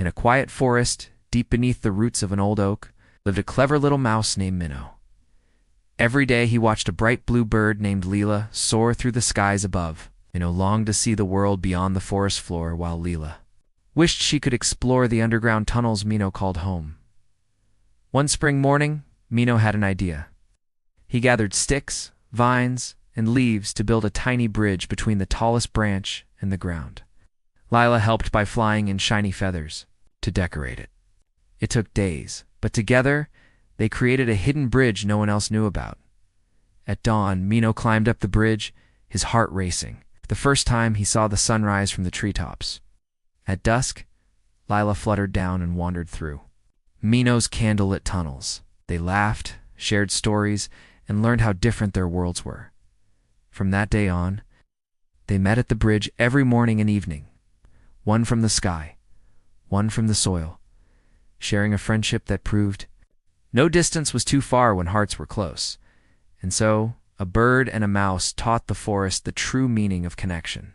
In a quiet forest, deep beneath the roots of an old oak, lived a clever little mouse named Minnow. Every day he watched a bright blue bird named Lila soar through the skies above. Minnow longed to see the world beyond the forest floor, while Lila wished she could explore the underground tunnels Mino called home. One spring morning, Mino had an idea. He gathered sticks, vines, and leaves to build a tiny bridge between the tallest branch and the ground. Lila helped by flying in shiny feathers to decorate it. It took days, but together they created a hidden bridge no one else knew about. At dawn, Mino climbed up the bridge, his heart racing, the first time he saw the sunrise from the treetops. At dusk, Lila fluttered down and wandered through Mino's candlelit tunnels. They laughed, shared stories, and learned how different their worlds were. From that day on, they met at the bridge every morning and evening, one from the sky, one from the soil, sharing a friendship that proved no distance was too far when hearts were close. And so, a bird and a mouse taught the forest the true meaning of connection.